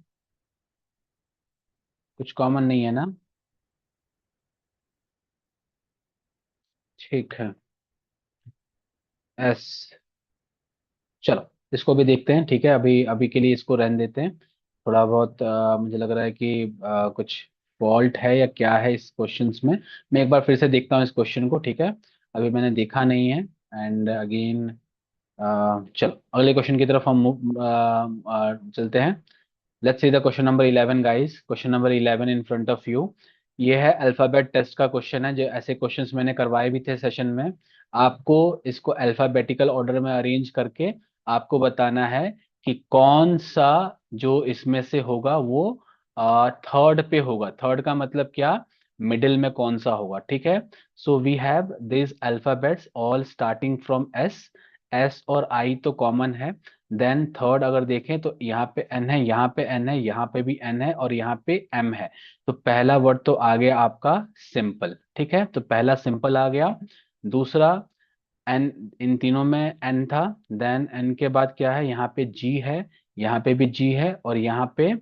कुछ कॉमन नहीं है ना? ठीक है। एस। चलो इसको भी देखते हैं, ठीक है। अभी अभी के लिए इसको रहने देते हैं। थोड़ा बहुत मुझे लग रहा है कि कुछ फॉल्ट है या क्या है इस क्वेश्चंस में। मैं एक बार फिर से देखता हूँ इस क्वेश्चन को, ठीक है। अभी मैंने देखा नहीं है। एंड अगेन चलो अगले क्वेश्चन की तरफ हम चलते हैं। Let's see the question number 11 guys. Question number 11 in front of you. ये है अल्फाबेट टेस्ट का क्वेश्चन है, जो ऐसे क्वेश्चंस मैंने करवाए भी थे सेशन में। आपको इसको अल्फाबेटिकल ऑर्डर में अरेंज करके आपको बताना है कि कौन सा जो इसमें से होगा वो थर्ड पे होगा। थर्ड का मतलब क्या? मिडिल में कौन सा होगा, ठीक है। So we have this alphabets all starting from S. S और आई तो कॉमन है। देन थर्ड अगर देखें तो यहाँ पे एन है, यहाँ पे एन है, यहाँ पे भी एन है और यहाँ पे एम है। तो पहला वर्ड तो आ गया आपका सिंपल, ठीक है। तो पहला सिंपल आ गया। दूसरा एन, इन तीनों में एन था। देन एन के बाद क्या है? यहाँ पे जी है, यहाँ पे भी जी है और यहाँ पे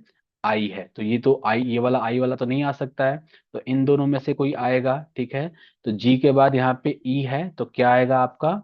आई है। तो ये तो आई, ये वाला आई वाला तो नहीं आ सकता है। तो इन दोनों में से कोई आएगा, ठीक है। तो जी के बाद यहाँ पे ई है, तो क्या आएगा आपका?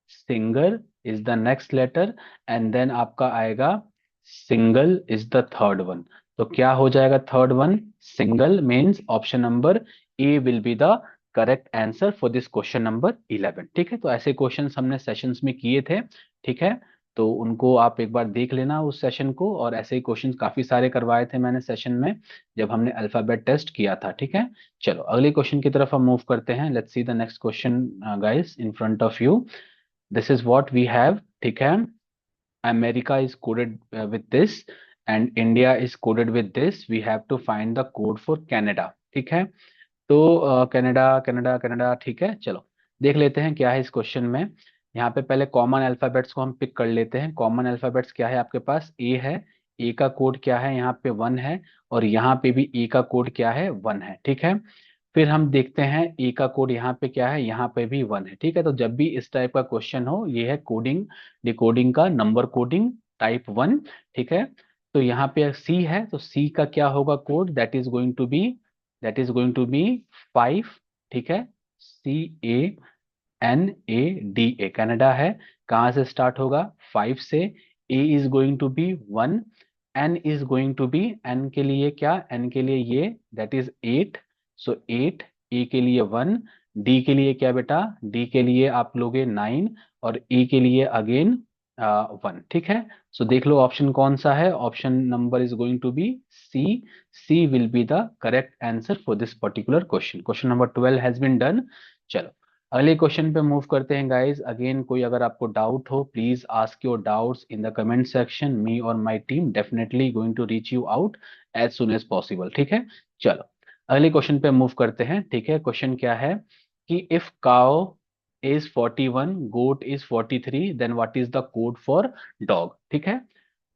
Singer is the next letter. And then आपका आएगा single is the third one. तो क्या हो जाएगा third one? Single means option number A will be the correct answer for this question number 11, ठीक है। तो ऐसे क्वेश्चंस हमने सेशंस में किए थे, ठीक है। तो उनको आप एक बार देख लेना उस सेशन को। और ऐसे ही क्वेश्चंस काफी सारे करवाए थे मैंने सेशन में जब हमने अल्फाबेट टेस्ट किया था, ठीक है। चलो अगले क्वेश्चन की तरफ हम मूव करते हैं। Let's see the next question guys in front of you. This is what we have, ठीक है। America is coded with this and India is coded with this. We have to find the code for Canada, ठीक है। तो Canada Canada Canada, ठीक है। चलो देख लेते हैं क्या है इस क्वेश्चन में। यहाँ पे पहले कॉमन अल्फाबेट्स को हम पिक कर लेते हैं। कॉमन अल्फाबेट्स क्या है आपके पास? ए है। ए का कोड क्या है? यहाँ पे वन है। और यहाँ पे भी ए का कोड क्या है? वन है, ठीक है। फिर हम देखते हैं ए का कोड यहाँ पे क्या है? यहाँ पे भी वन है, ठीक है। तो जब भी इस टाइप का क्वेश्चन हो, ये है कोडिंग डिकोडिंग का नंबर कोडिंग टाइप वन, ठीक है। तो यहाँ पे सी है, तो सी का क्या होगा code? That is going to be 5, ठीक है। CANADA कनाडा है। कहाँ से स्टार्ट होगा? 5 से। A is going to be 1। N is going to be, N के लिए क्या? एन के लिए ये, दैट इज 8। सो 8। ए के लिए 1। डी के लिए क्या बेटा? डी के लिए आप लोगे 9। और ई के लिए अगेन 1, ठीक है। सो देख लो ऑप्शन कौन सा है। Option number is going to be C. C will be the correct answer for this particular question. Question number 12 has been done. चलो अगले क्वेश्चन पे मूव करते हैं गाइस। अगेन कोई अगर आपको डाउट हो, please ask your doubts in the comment section. Me और my team definitely going to reach you out as soon as possible, ठीक है। चलो अगले क्वेश्चन पे मूव करते हैं, ठीक है। क्वेश्चन क्या है कि if cow is 41, goat is 43, then what is the code for dog, ठीक है।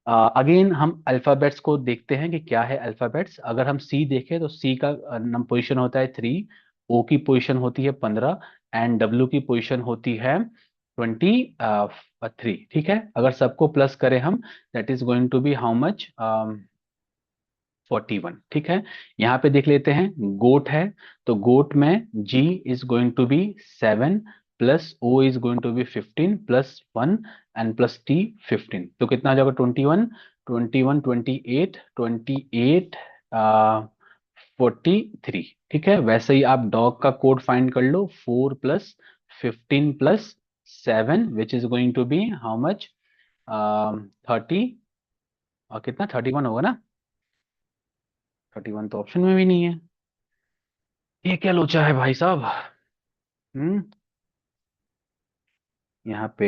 अगेन हम अल्फाबेट्स को देखते हैं कि क्या है अल्फाबेट्स। अगर हम सी देखें तो सी का पोजीशन होता है 3। ओ की पोजीशन होती है 15। एंड डब्ल्यू की पोजीशन होती है 23, ठीक है। अगर सबको प्लस करें हम, that is going to be how much? 41, ठीक है। यहाँ पे देख लेते हैं गोट है। तो गोट में G is going to be 7 plus O is going to be 15 plus 1 and plus T 15। तो कितना आ जाएगा? 21। 21 28 28 43, ठीक है। वैसे ही आप डॉग का कोड फाइंड कर लो। 4 plus 15 plus 7 which is going to be how much? 30। और कितना? 31 होगा ना? 31 तो ऑप्शन में भी नहीं है। ये क्या लोचा है भाई साहब? हम्म। यहाँ पे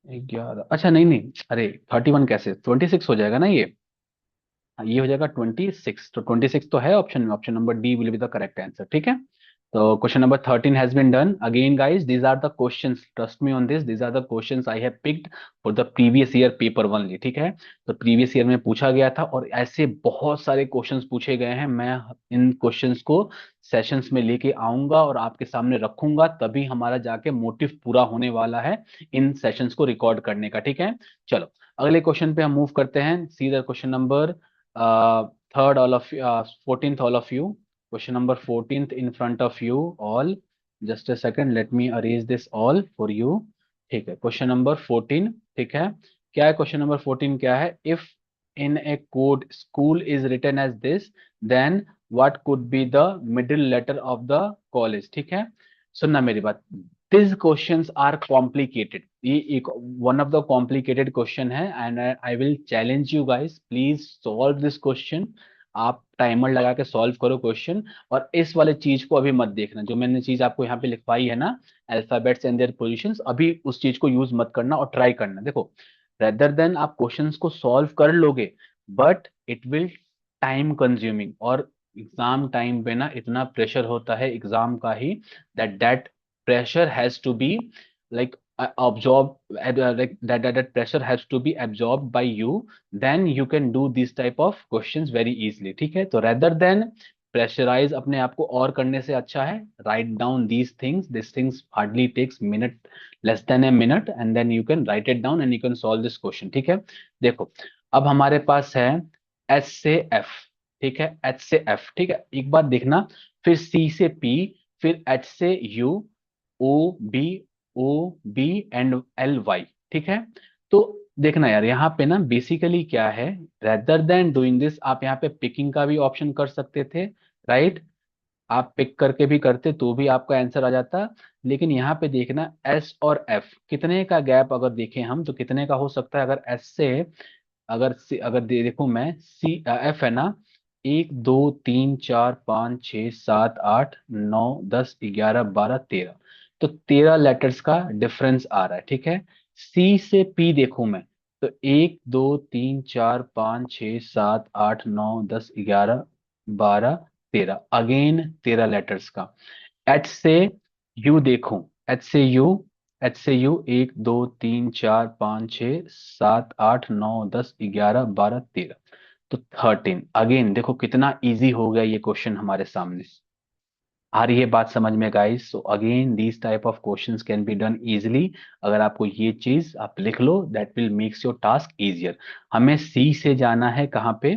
11, अच्छा नहीं नहीं, अरे 31 कैसे? 26 हो जाएगा ना ये। हाँ, ये हो जाएगा 26। तो 26 तो है ऑप्शन में। Option number D will be the correct answer, ठीक है। So question number 13 has been done. Again, guys, these are the questions. Trust me on this. These are the questions I have picked for the previous year paper only. ठीक है, तो previous year में पूछा गया था और ऐसे बहुत सारे क्वेश्चंस पूछे गए हैं। मैं इन क्वेश्चंस को सेशंस में लेके आऊंगा और आपके सामने रखूंगा, तभी हमारा जाके मोटिव पूरा होने वाला है इन सेशंस को रिकॉर्ड करने का। ठीक है, चलो अगले क्वेश्चन पे हम मूव करते हैं। सीधा question number third, all of 14th, all of you. Question number 14th in front of you all. Just a second, let me arrange this all for you. ठीक है, क्वेश्चन नंबर 14। ठीक है, क्या है क्वेश्चन नंबर 14? क्या है? If in a code school is written as this, then what could be the middle letter of the college. ठीक है, सुनना मेरी बात। This questions are complicated. ये एक one of the complicated question है and I will challenge you guys, please solve this question. आप timer लगा के सॉल्व करो क्वेश्चन। और इस वाले चीज को अभी मत देखना, जो मैंने चीज आपको यहाँ पे लिखवाई है ना, अल्फाबेट्स एंड देयर पोजीशंस, अभी उस चीज को यूज मत करना और ट्राई करना। देखो, रेदर देन आप क्वेश्चंस को सॉल्व कर लोगे, but it will time consuming. और एग्जाम टाइम पे ना इतना प्रेशर होता है एग्जाम का ही, that pressure has to be like absorbed, like that pressure has to be absorbed by you, then you can do these type of questions very easily। ठीक है, तो rather than प्रेशराइज अपने आप को और करने से अच्छा है, write down these things. This things hardly takes minute, less than a minute, and then you can write it down and you can solve this question. ठीक है, देखो अब हमारे पास है एच से एफ। ठीक है, एच से एफ। ठीक है, एक बार देखना, फिर सी से पी, फिर एच से U, O B, O B and L Y. ठीक है, तो देखना यार, यहाँ पे ना बेसिकली क्या है, रेदर देन डूइंग दिस आप यहाँ पे पिकिंग का भी ऑप्शन कर सकते थे, राइट? आप पिक करके भी करते तो भी आपका आंसर आ जाता। लेकिन यहाँ पे देखना, एस और एफ कितने का गैप अगर देखें हम, तो कितने का हो सकता है? अगर एस से, अगर देखो मैं, सी एफ है ना, 1 2 3 4 5 6 7 8 9 10 11 12 13, तो 13 लेटर्स का डिफरेंस आ रहा है। ठीक है, सी से पी देखूं मैं, तो 1 2 3 4 5 6 7 8 9 10 11 12 13, अगेन 13 लेटर्स का। एच से यू देखूं, एच से यू, एच से यू 1 2 3 4 5 6 7 8 9 10 11 12 13, तो 13। अगेन देखो कितना इजी हो गया ये क्वेश्चन हमारे सामने। आ रही है बात समझ में guys? So again these type of questions can be done easily. अगर आपको ये चीज आप लिख लो, that will makes your task easier. हमें सी से जाना है कहाँ पे?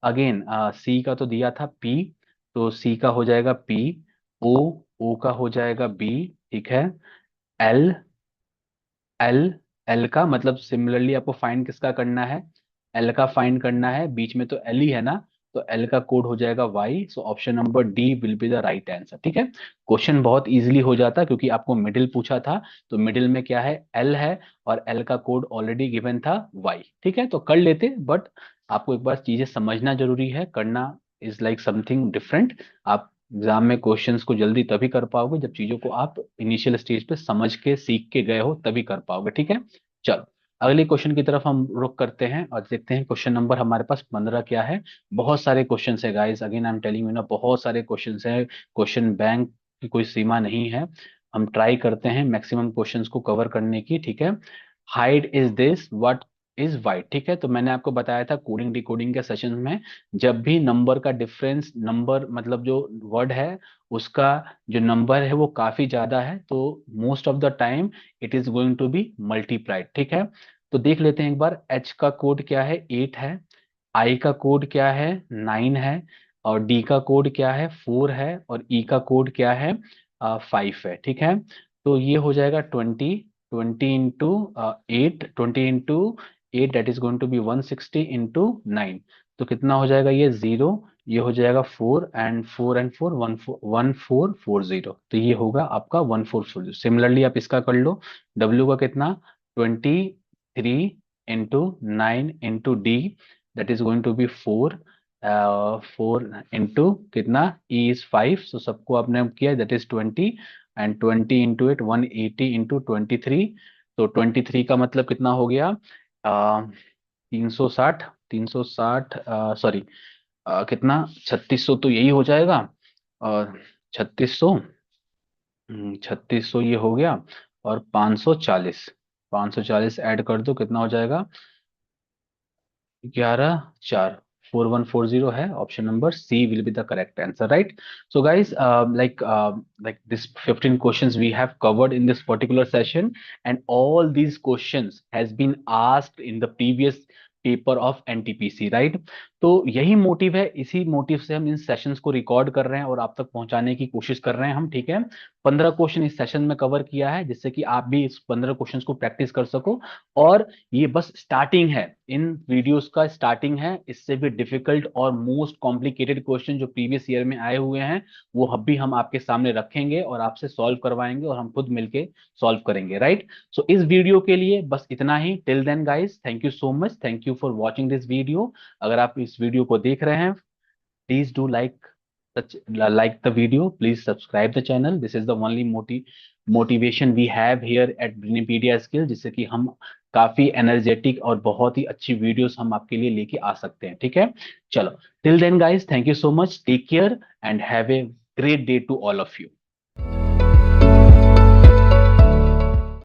अगेन सी का तो दिया था पी, तो सी का हो जाएगा पी। ओ, ओ का हो जाएगा बी। ठीक है, एल, एल, एल का मतलब सिमिलरली आपको फाइंड किसका करना है? एल का फाइंड करना है, बीच में तो एल ही है ना, तो एल का कोड हो जाएगा Y. So option number D will be the right answer. ठीक है, क्वेश्चन बहुत इजीली हो जाता क्योंकि आपको मिडिल पूछा था, तो मिडिल में क्या है? एल है, और एल का कोड ऑलरेडी गिवन था वाई। ठीक है, तो कर लेते, बट आपको एक बार चीजें समझना जरूरी है, करना इज लाइक समथिंग डिफरेंट। आप एग्जाम में क्वेश्चंस को जल्दी तभी कर पाओगे जब चीजों को आप इनिशियल स्टेज पे समझ के सीख के गए हो, तभी कर पाओगे। ठीक है, चलो अगले क्वेश्चन की तरफ हम रुक करते हैं और देखते हैं क्वेश्चन नंबर हमारे पास 15 क्या है। बहुत सारे क्वेश्चन है guys, again I am telling you ना, बहुत सारे क्वेश्चन है। क्वेश्चन बैंक की कोई सीमा नहीं है। हम ट्राई करते हैं मैक्सिमम क्वेश्चंस को कवर करने की। ठीक है, hide is this, what is white. ठीक है, तो मैंने आपको बताया था कोडिंग डिकोडिंग के सेशन में, जब भी नंबर का डिफरेंस, नंबर मतलब जो वर्ड है उसका जो नंबर है वो काफी ज्यादा है, तो most of the time it is going to be multiplied. ठीक है, तो देख लेते हैं एक बार, एच का कोड क्या है? 8 है। आई का कोड क्या है? 9 है। और डी का कोड क्या है? 4 है। और ई का कोड क्या है? 5 है। ठीक है, तो ये हो जाएगा 20, 20 into 8, 20 into 8, that is going to be 160 into 9। तो कितना हो जाएगा? ये जीरो, ये हो जाएगा 4, एंड 4 वन फोर 1440, तो ये होगा आपका 1440। सिमिलरली आप इसका कर लो, डब्ल्यू का कितना? 23 into 9 into D, that is going to be 4। 4 into कितना? ई इज 5, सो सबको आपने किया, that is 20। And 20 into 8, 180 into 23, तो 23 का मतलब कितना हो गया? 360, 360, सॉरी कितना, 3600 तो यही हो जाएगा। और 3600, 3600 ये हो गया, और 540, 540 ऐड कर दो, कितना हो जाएगा? 11 4, 4140 है। Option number C will be the correct answer, right? So guys, like this 15 questions we have covered in this particular session, and all these questions has been asked in the previous paper of NTPC, right? तो यही motive है, इसी motive से हम इन sessions को record कर रहे हैं और आप तक पहुंचाने की कोशिश कर रहे हैं हम, ठीक है? 15 क्वेश्चन इस सेशन में कवर किया है, जिससे कि आप भी इस 15 क्वेश्चन को प्रैक्टिस कर सको। और ये बस स्टार्टिंग है, इन वीडियोस का स्टार्टिंग है। इससे भी डिफिकल्ट और मोस्ट कॉम्प्लिकेटेड क्वेश्चन जो प्रीवियस ईयर में आए हुए हैं, वो अब भी हम आपके सामने रखेंगे और आपसे सॉल्व करवाएंगे, और हम खुद मिलके सॉल्व करेंगे, राइट? सो इस वीडियो के लिए बस इतना ही। Till then guys, thank you so much, thank you for watching this video. अगर आप इस वीडियो को देख रहे हैं, please do like the video, please subscribe the channel. This is the only motivation we have here at Brinipedia Skill, जिससे कि हम काफी एनर्जेटिक और बहुत ही अच्छी वीडियोस हम आपके लिए लेके आ सकते हैं, ठीक है? चलो, till then guys, thank you so much, take care and have a great day to all of you.